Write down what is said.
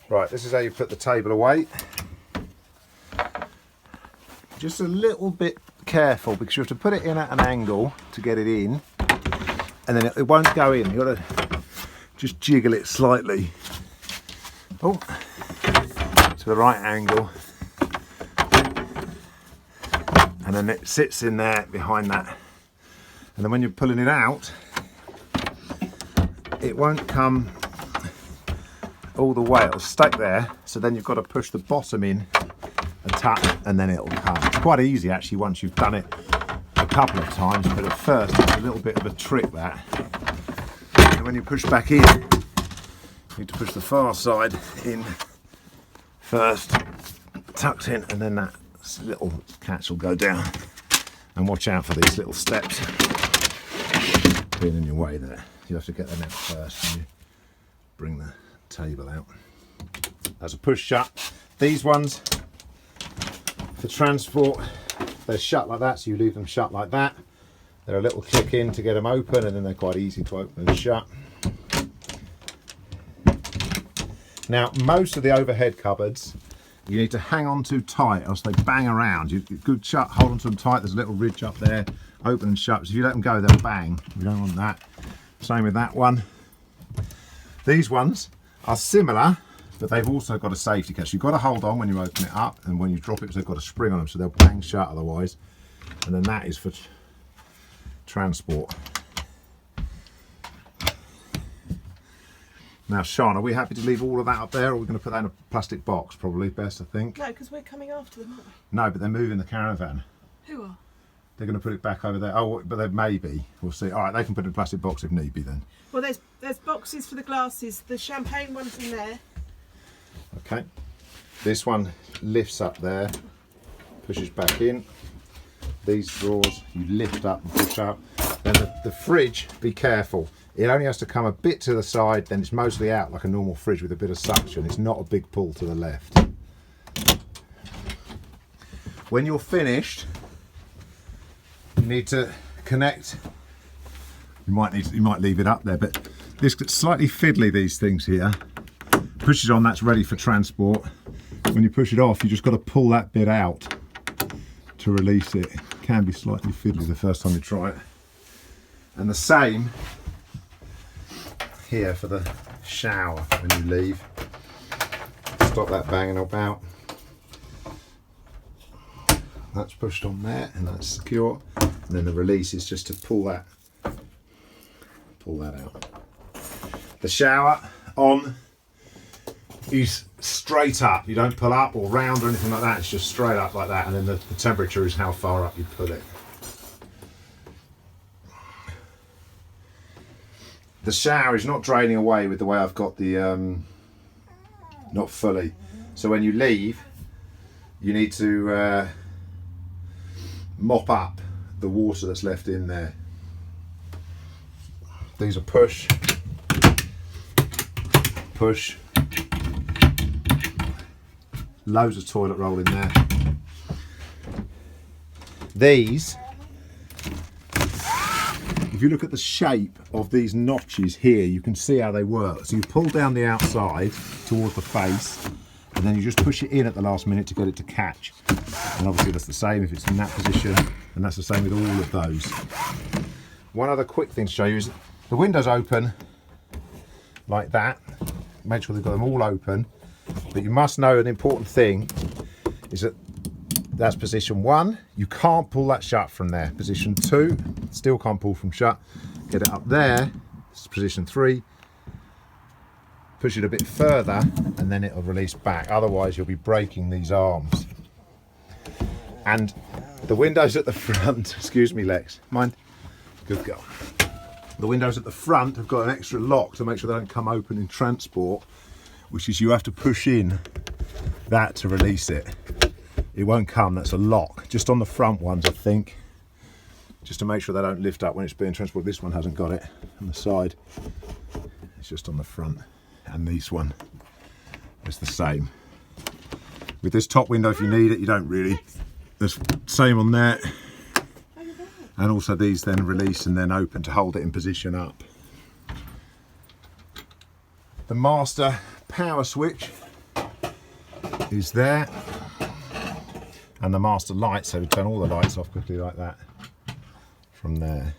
Right, this is how you put the table away. Just a little bit careful because you have to put it in at an angle to get it in, and then it won't go in. You've got to just jiggle it slightly. Oh, to the right angle. And then it sits in there behind that. And then when you're pulling it out, it won't come all the way, it'll stay there. So then you've got to push the bottom in and tap, and then it'll come. It's quite easy actually once you've done it a couple of times, but at first it's a little bit of a trick that. And when you push back in, you need to push the far side in first, tucked in, and then that little catch will go down. And watch out for these little steps being in your way there. You have to get them out first and you bring the table out. As a push shut, these ones for transport, they're shut like that, so you leave them shut like that. They're a little click in to get them open, and then they're quite easy to open and shut. Now, most of the overhead cupboards you need to hang on too tight, else they bang around. You good shut, hold on to them tight. There's a little ridge up there, open and shut. So if you let them go, they'll bang. You don't want that. Same with that one. These ones are similar, but they've also got a safety catch. You've got to hold on when you open it up, and when you drop it, they've got a spring on them, so they'll bang shut otherwise. And then that is for transport. Now, Sean, are we happy to leave all of that up there, or are we going to put that in a plastic box? Probably best, I think. No, because we're coming after them, aren't we? No, but they're moving the caravan. Who are? They're going to put it back over there. Oh, but they maybe. We'll see. All right, they can put it in a plastic box if need be then. Well, there's boxes for the glasses. The champagne one's in there. Okay. This one lifts up there, pushes back in. These drawers you lift up and push up. Then the fridge, be careful. It only has to come a bit to the side, then it's mostly out like a normal fridge with a bit of suction. It's not a big pull to the left. When you're finished, you need to connect. You might leave it up there, but this gets slightly fiddly, these things here. Push it on, that's ready for transport. When you push it off, you just got to pull that bit out to release it. It can be slightly fiddly the first time you try it. And the same here for the shower when you leave. Stop that banging about. That's pushed on there and that's secure. And then the release is just to pull that out. The shower on is straight up. You don't pull up or round or anything like that. It's just straight up like that. And then the temperature is how far up you put it. The shower is not draining away with the way I've got the, not fully. So when you leave, you need to mop up the water that's left in there. These are push, push. Loads of toilet roll in there. These, if you look at the shape of these notches here, you can see how they work. So you pull down the outside towards the face, and then you just push it in at the last minute to get it to catch. And obviously that's the same if it's in that position, and that's the same with all of those. One other quick thing to show you is the windows open like that. Make sure they've got them all open. But you must know an important thing is that that's position 1. You can't pull that shut from there. Position 2, still can't pull from shut. Get it up there. This is position 3. Push it a bit further and then it'll release back. Otherwise you'll be breaking these arms. And the windows at the front, excuse me Lex, mind? Good girl. The windows at the front have got an extra lock to make sure they don't come open in transport, which is you have to push in that to release it. It won't come, that's a lock. Just on the front ones, I think, just to make sure they don't lift up when it's being transported. This one hasn't got it on the side. It's just on the front. And this one is the same. With this top window, if you need it, you don't really. There's same on there. And also these then release and then open to hold it in position up. The master power switch is there, and the master light, so we turn all the lights off quickly like that from there.